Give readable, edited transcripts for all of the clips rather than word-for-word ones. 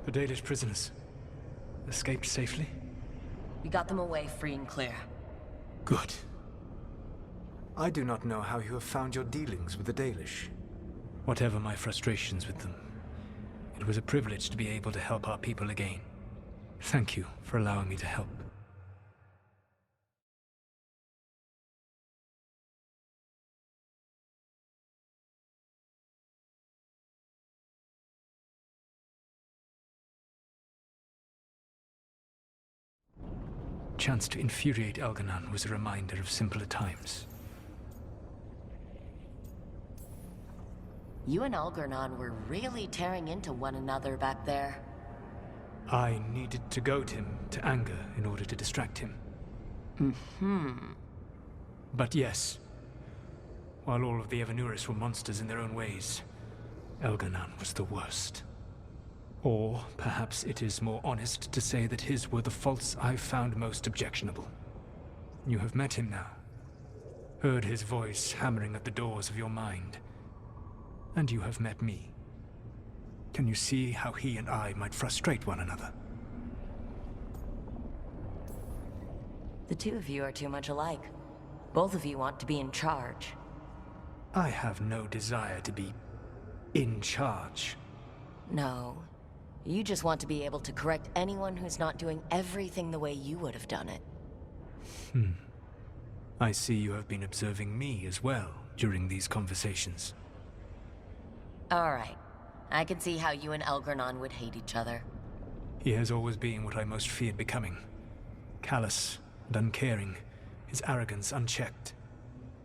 The Dalish prisoners escaped safely? We got them away free and clear. Good. I do not know how you have found your dealings with the Dalish. Whatever my frustrations with them, it was a privilege to be able to help our people again. Thank you for allowing me to help. Chance to infuriate Elganon was a reminder of simpler times. You and Algernon were really tearing into one another back there. I needed to goad him to anger in order to distract him. But yes, while all of the Evanuris were monsters in their own ways, Elganon was the worst. Or perhaps it is more honest to say that his were the faults I found most objectionable. You have met him now, heard his voice hammering at the doors of your mind, and you have met me. Can you see how he and I might frustrate one another? The two of you are too much alike. Both of you want to be in charge. I have no desire to be in charge. No. You just want to be able to correct anyone who's not doing everything the way you would have done it. I see you have been observing me as well during these conversations. Alright. I can see how you and Algernon would hate each other. He has always been what I most feared becoming. Callous and uncaring, his arrogance unchecked.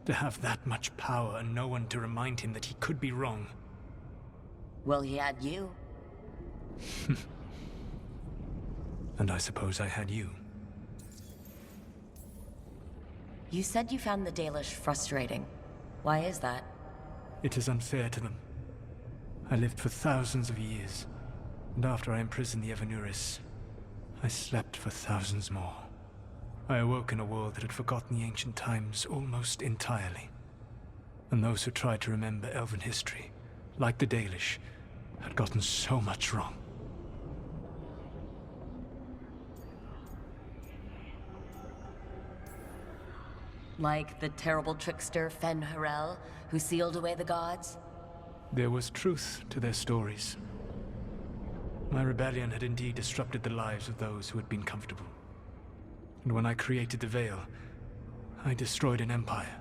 To have that much power and no one to remind him that he could be wrong. Well, he had you. And I suppose I had you. You said you found the Dalish frustrating. Why is that? It is unfair to them. I lived for thousands of years, and after I imprisoned the Evanuris, I slept for thousands more. I awoke in a world that had forgotten the ancient times almost entirely. And those who tried to remember Elven history, like the Dalish, had gotten so much wrong. Like the terrible trickster Fen-Harel, who sealed away the gods? There was truth to their stories. My rebellion had indeed disrupted the lives of those who had been comfortable. And when I created the Veil, I destroyed an empire.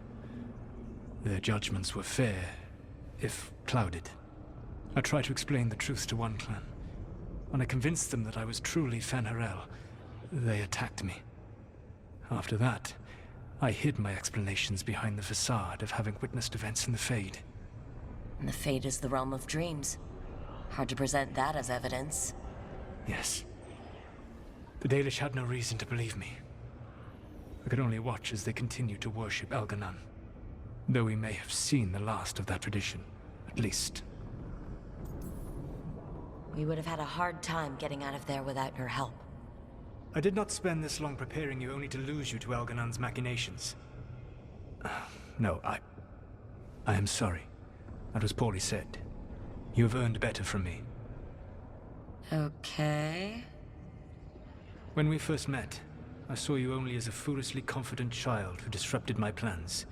Their judgments were fair, if clouded. I tried to explain the truth to one clan. When I convinced them that I was truly Fen-Harel, they attacked me. After that, I hid my explanations behind the facade of having witnessed events in the Fade. And the Fade is the realm of dreams. Hard to present that as evidence. Yes. The Dalish had no reason to believe me. I could only watch as they continued to worship Elganon, though we may have seen the last of that tradition, at least. We would have had a hard time getting out of there without your help. I did not spend this long preparing you only to lose you to Elganon's machinations. No, I am sorry. That was poorly said. You have earned better from me. Okay. When we first met, I saw you only as a foolishly confident child who disrupted my plans.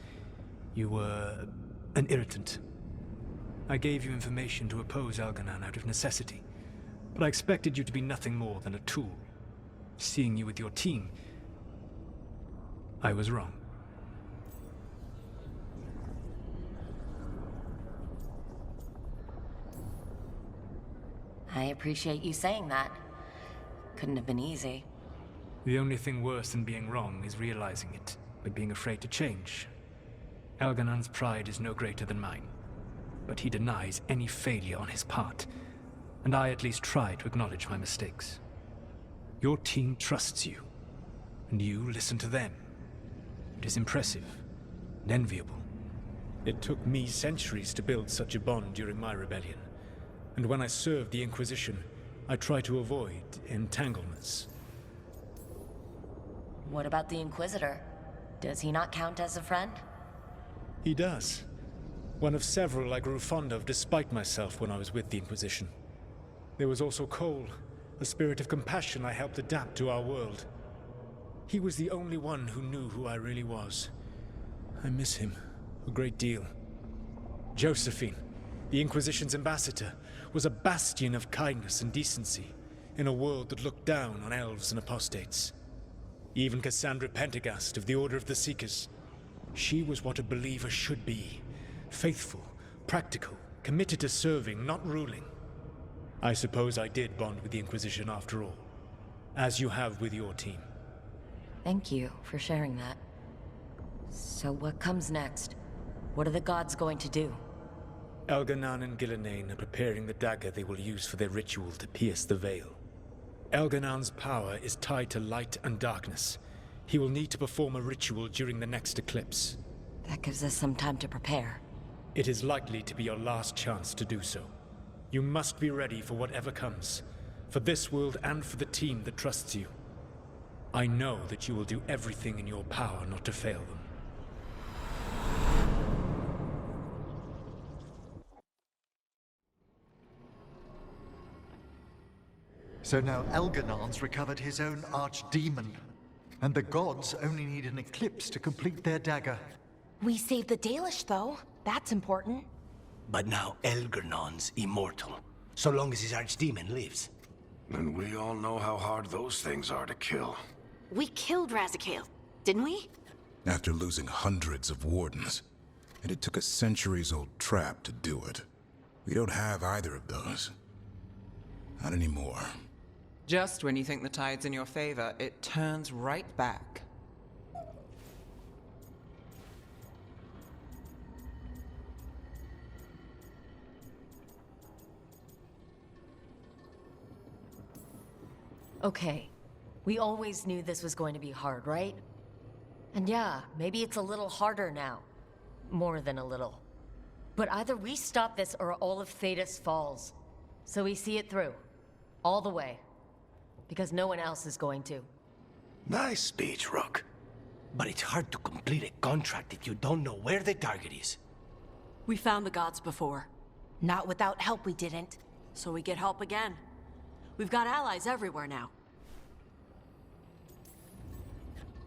You were an irritant. I gave you information to oppose Elganon out of necessity, but I expected you to be nothing more than a tool. Seeing you with your team, I was wrong. I appreciate you saying that. Couldn't have been easy. The only thing worse than being wrong is realizing it, but being afraid to change. Elganon's pride is no greater than mine, but he denies any failure on his part, and I at least try to acknowledge my mistakes. Your team trusts you, and you listen to them. It is impressive and enviable. It took me centuries to build such a bond during my rebellion, and when I served the Inquisition, I tried to avoid entanglements. What about the Inquisitor? Does he not count as a friend? He does. One of several I grew fond of despite myself when I was with the Inquisition. There was also Cole, a spirit of compassion I helped adapt to our world. He was the only one who knew who I really was. I miss him a great deal. Josephine, the Inquisition's ambassador, was a bastion of kindness and decency in a world that looked down on elves and apostates. Even Cassandra Pendergast of the Order of the Seekers. She was what a believer should be. Faithful, practical, committed to serving, not ruling. I suppose I did bond with the Inquisition after all, as you have with your team. Thank you for sharing that. So what comes next? What are the gods going to do? Elganan and Gillenane are preparing the dagger they will use for their ritual to pierce the veil. Elganan's power is tied to light and darkness. He will need to perform a ritual during the next eclipse. That gives us some time to prepare. It is likely to be your last chance to do so. You must be ready for whatever comes, for this world and for the team that trusts you. I know that you will do everything in your power not to fail them. So now Elganan's recovered his own archdemon, and the gods only need an eclipse to complete their dagger. We saved the Dalish, though. That's important. But now Elgernon's immortal, so long as his archdemon lives. And we all know how hard those things are to kill. We killed Razikale, didn't we? After losing hundreds of wardens. And it took a centuries-old trap to do it. We don't have either of those. Not anymore. Just when you think the tide's in your favor, it turns right back. Okay, we always knew this was going to be hard, right? And yeah, maybe it's a little harder now. More than a little. But either we stop this or all of Thedas falls. So we see it through. All the way. Because no one else is going to. Nice speech, Rook. But it's hard to complete a contract if you don't know where the target is. We found the gods before. Not without help, we didn't. So we get help again. We've got allies everywhere now.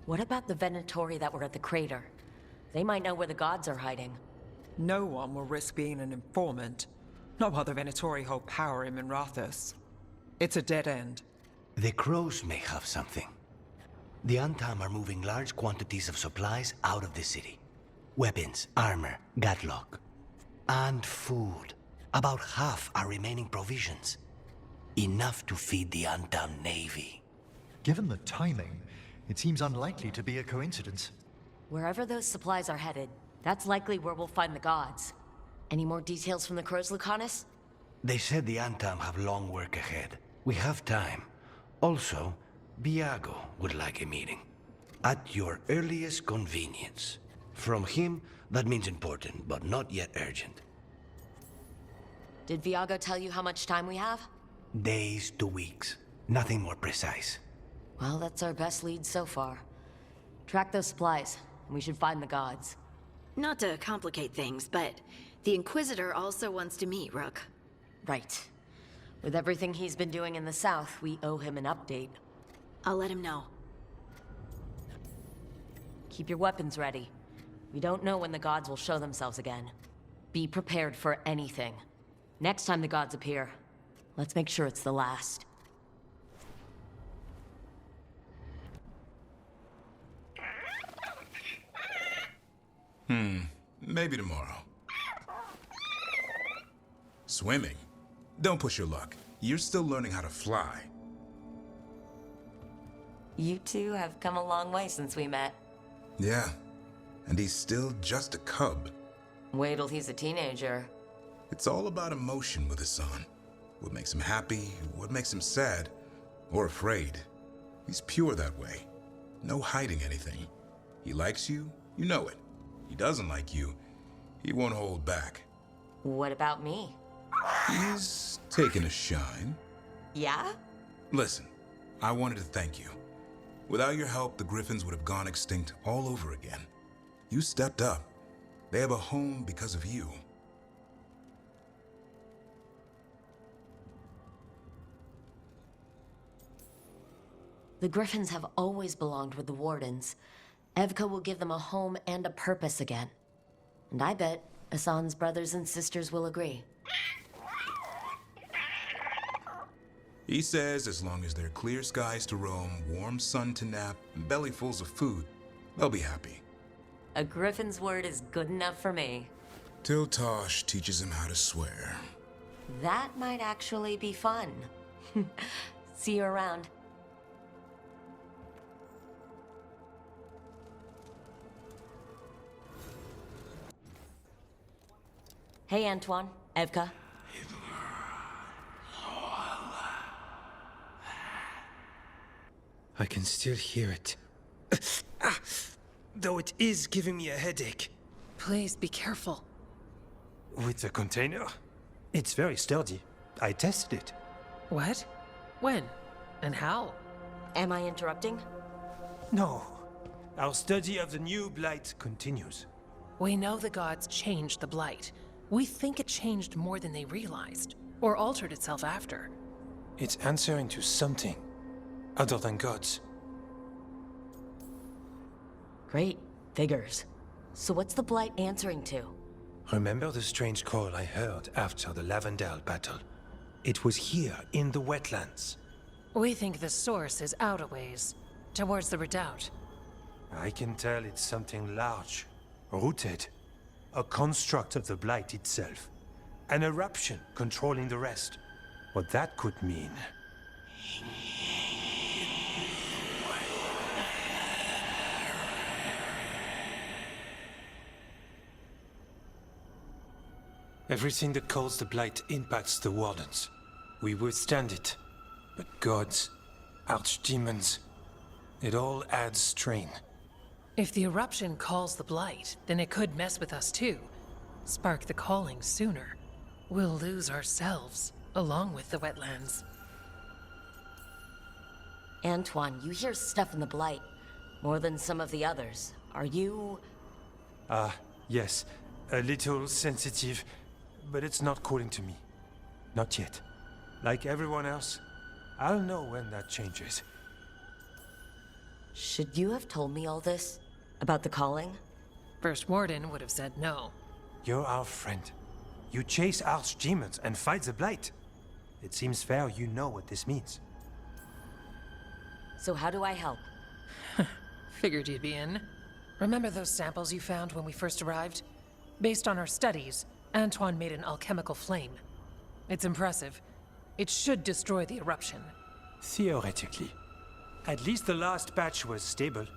What about the Venatori that were at the crater? They might know where the gods are hiding. No one will risk being an informant. Not while the Venatori hold power in Minrathous. It's a dead end. The crows may have something. The Antam are moving large quantities of supplies out of the city. Weapons, armor, gatlock. And food. About half are remaining provisions. Enough to feed the Antam navy. Given the timing, it seems unlikely to be a coincidence. Wherever those supplies are headed, that's likely where we'll find the gods. Any more details from the crows, Lucanus? They said the Antam have long work ahead. We have time. Also, Viago would like a meeting. At your earliest convenience. From him, that means important, but not yet urgent. Did Viago tell you how much time we have? Days to weeks. Nothing more precise. Well, that's our best lead so far. Track those supplies, and we should find the gods. Not to complicate things, but the Inquisitor also wants to meet Rook. Right. With everything he's been doing in the south, we owe him an update. I'll let him know. Keep your weapons ready. We don't know when the gods will show themselves again. Be prepared for anything. Next time the gods appear, let's make sure it's the last. Maybe tomorrow. Swimming? Don't push your luck. You're still learning how to fly. You two have come a long way since we met. Yeah, and he's still just a cub. Wait till he's a teenager. It's all about emotion with his son. What makes him happy, what makes him sad, or afraid. He's pure that way. No hiding anything. He likes you, you know it. He doesn't like you, he won't hold back. What about me? He's taken a shine. Yeah? Listen, I wanted to thank you. Without your help, the Griffins would have gone extinct all over again. You stepped up. They have a home because of you. The Griffins have always belonged with the Wardens. Evka will give them a home and a purpose again. And I bet Hassan's brothers and sisters will agree. He says as long as there are clear skies to roam, warm sun to nap, and bellyfuls of food, they'll be happy. A Griffin's word is good enough for me. Till Tosh teaches him how to swear. That might actually be fun. See you around. Hey, Antoine. Evka. I can still hear it. Though it is giving me a headache. Please be careful. With the container? It's very sturdy. I tested it. What? When? And how? Am I interrupting? No. Our study of the new Blight continues. We know the gods changed the Blight. We think it changed more than they realized, or altered itself after. It's answering to something other than gods. Great. Figures. So what's the Blight answering to? Remember the strange call I heard after the Lavendale battle? It was here, in the wetlands. We think the source is out a ways, towards the redoubt. I can tell it's something large, rooted. A construct of the Blight itself. An eruption controlling the rest. What that could mean. Everything that calls the Blight impacts the Wardens. We withstand it. But gods, archdemons, it all adds strain. If the eruption calls the Blight, then it could mess with us too. Spark the calling sooner. We'll lose ourselves, along with the wetlands. Antoine, you hear stuff in the Blight. More than some of the others. Are you... Yes. A little sensitive, but it's not calling to me. Not yet. Like everyone else, I'll know when that changes. Should you have told me all this? About the calling? First Warden would have said no. You're our friend. You chase archdemons and fight the Blight. It seems fair you know what this means. So how do I help? Figured you'd be in. Remember those samples you found when we first arrived? Based on our studies, Antoine made an alchemical flame. It's impressive. It should destroy the eruption. Theoretically. At least the last batch was stable.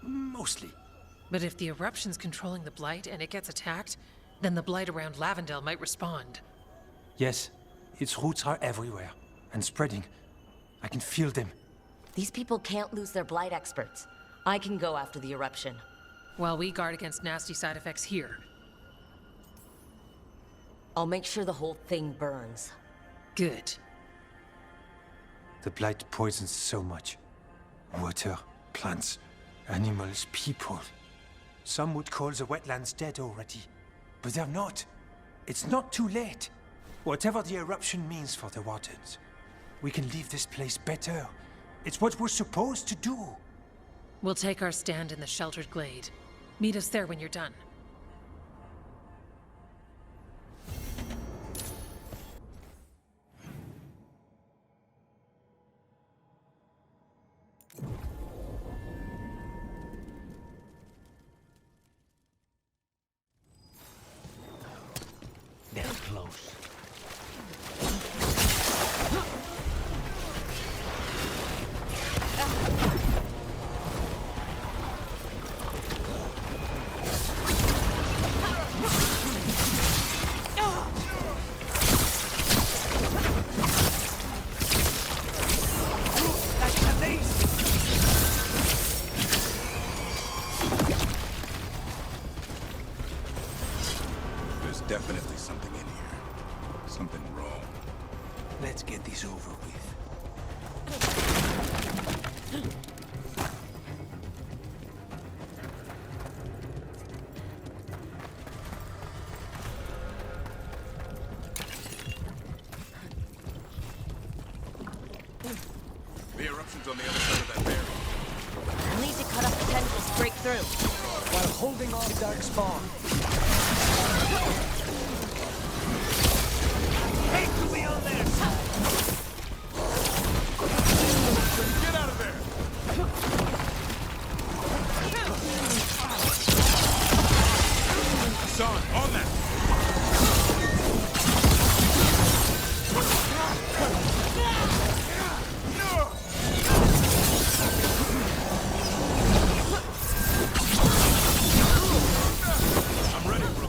Mostly. But if the eruption's controlling the Blight and it gets attacked, then the Blight around Lavendale might respond. Yes, its roots are everywhere. And spreading. I can feel them. These people can't lose their Blight experts. I can go after the eruption. While we guard against nasty side effects here. I'll make sure the whole thing burns. Good. The Blight poisons so much. Water, plants, animals, people. Some would call the wetlands dead already. But they're not. It's not too late. Whatever the eruption means for the Wardens, we can leave this place better. It's what we're supposed to do. We'll take our stand in the sheltered glade. Meet us there when you're done. They're close. There's definitely something in here. Something wrong. Let's get this over with. The eruption's on the other side of that barrier. We'll need to cut off the tendrils to break through. While holding off Dark Spawn. Take to me on there! Get out of there! Son, on that! I'm ready, bro.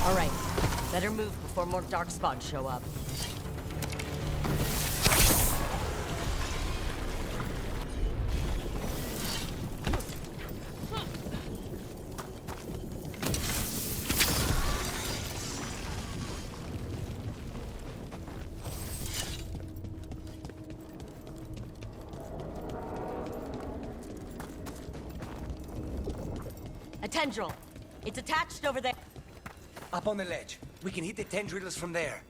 All right, better move before more darkspawn show up. A tendril. It's attached over there. Up on the ledge. We can hit the tendrils from there.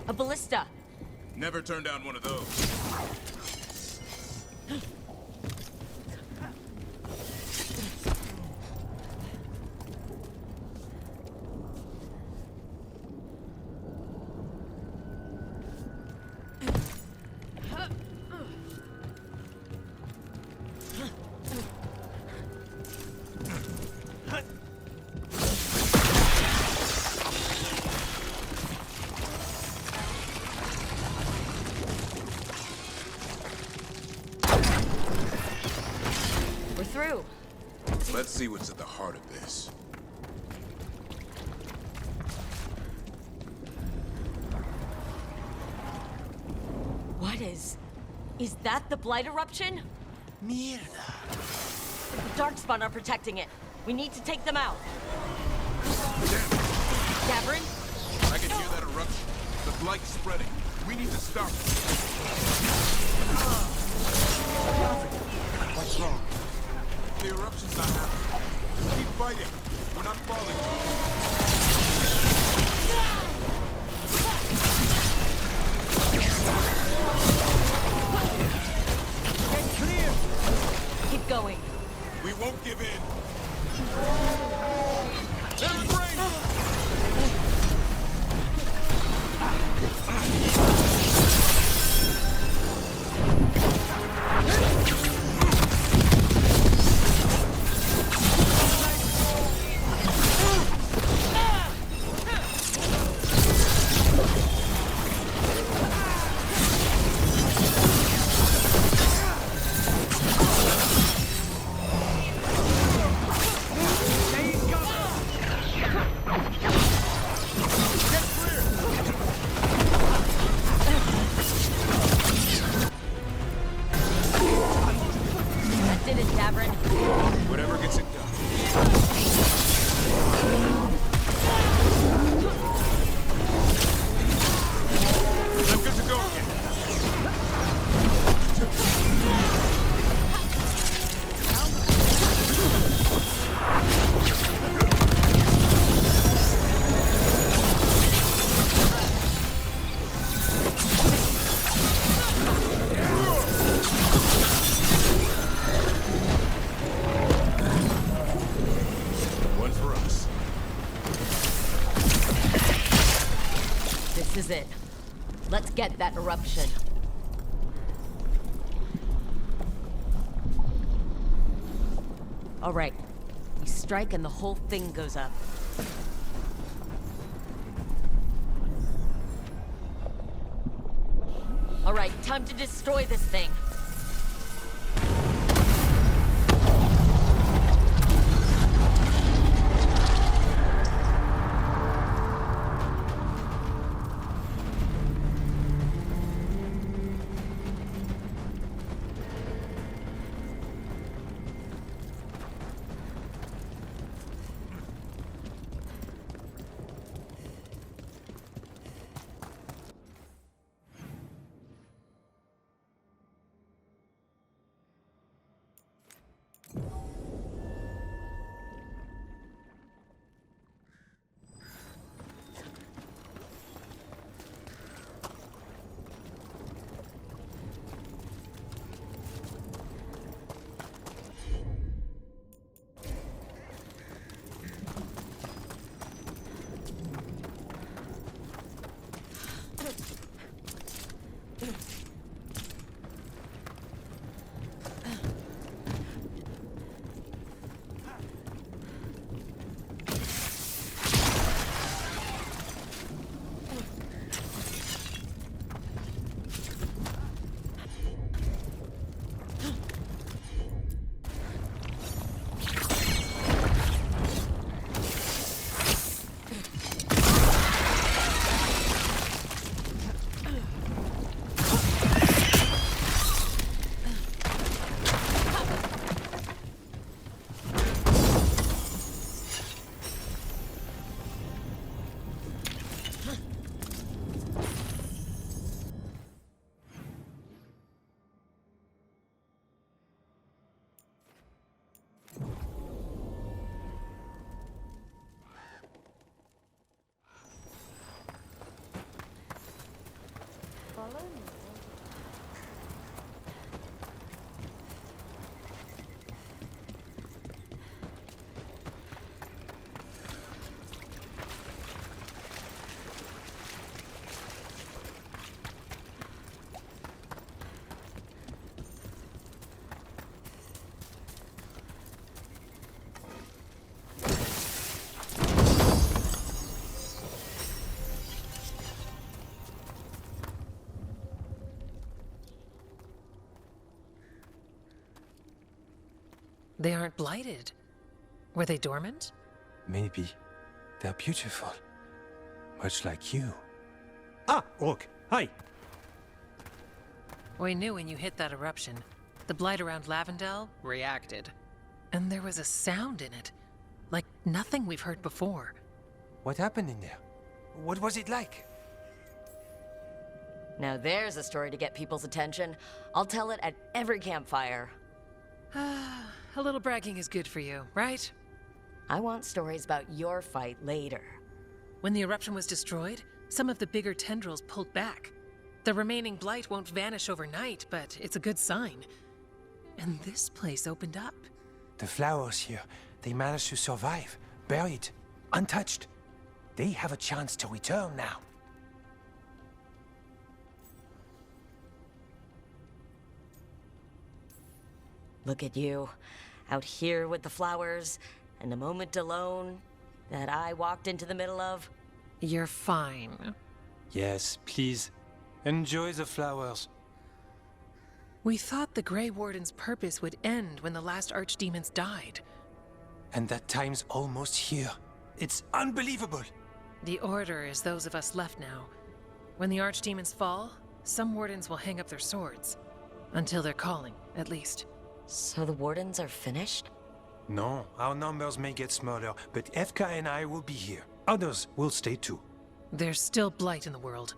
A ballista. Never turn down one of those. We're through. Let's see what's at the heart of this. What is that the Blight Eruption? Mierda. The Darkspawn are protecting it. We need to take them out. Gavin? I can hear that eruption. The Blight's spreading. We need to stop it. What's wrong? The eruption's not happening. Keep fighting. We're not falling. Keep going. We won't give in. There's rain! That did it, Gavin. Whatever gets it done. I'm good to go again. One for us. This is it. Let's get that eruption. All right. We strike and the whole thing goes up. All right, time to destroy this thing. They aren't blighted. Were they dormant? Maybe. They're beautiful. Much like you. Ah, Rook, hi! We knew when you hit that eruption. The blight around Lavendel reacted. And there was a sound in it. Like nothing we've heard before. What happened in there? What was it like? Now there's a story to get people's attention. I'll tell it at every campfire. A little bragging is good for you, right? I want stories about your fight later. When the eruption was destroyed, some of the bigger tendrils pulled back. The remaining blight won't vanish overnight, but it's a good sign. And this place opened up. The flowers here, they managed to survive, buried, untouched. They have a chance to return now. Look at you, out here with the flowers, and a moment alone that I walked into the middle of. You're fine. Yes, please. Enjoy the flowers. We thought the Grey Warden's purpose would end when the last archdemons died. And that time's almost here. It's unbelievable. The Order is those of us left now. When the archdemons fall, some wardens will hang up their swords. Until they're calling, at least. So the Wardens are finished? No, our numbers may get smaller, but FK and I will be here. Others will stay too. There's still blight in the world.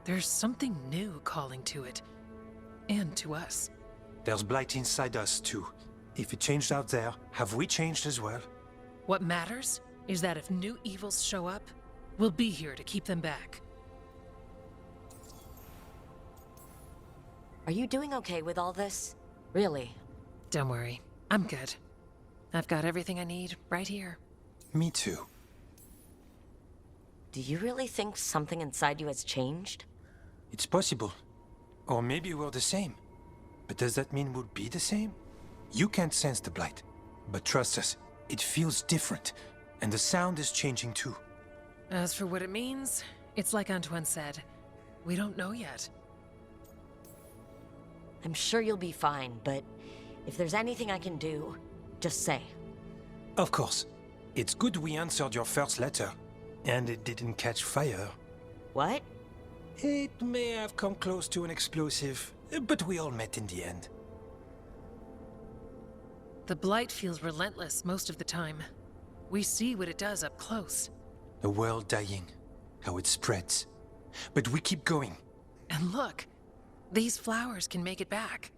There's something new calling to it. And to us. There's blight inside us too. If it changed out there, have we changed as well? What matters is that if new evils show up, we'll be here to keep them back. Are you doing okay with all this? Really? Don't worry, I'm good. I've got everything I need right here. Me too. Do you really think something inside you has changed? It's possible. Or maybe we're the same. But does that mean we'll be the same? You can't sense the blight. But trust us, it feels different. And the sound is changing too. As for what it means, it's like Antoine said. We don't know yet. I'm sure you'll be fine, but if there's anything I can do, just say. Of course. It's good we answered your first letter. And it didn't catch fire. What? It may have come close to an explosive, but we all met in the end. The blight feels relentless most of the time. We see what it does up close. The world dying, how it spreads. But we keep going. And look, these flowers can make it back.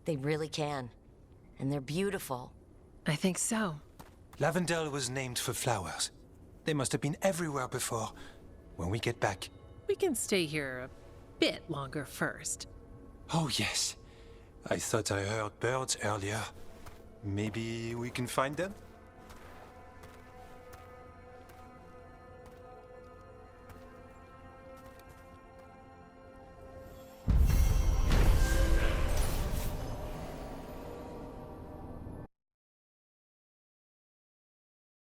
They really can. And they're beautiful. I think so. Lavendel was named for flowers. They must have been everywhere before. When we get back... We can stay here a bit longer first. Oh yes. I thought I heard birds earlier. Maybe we can find them?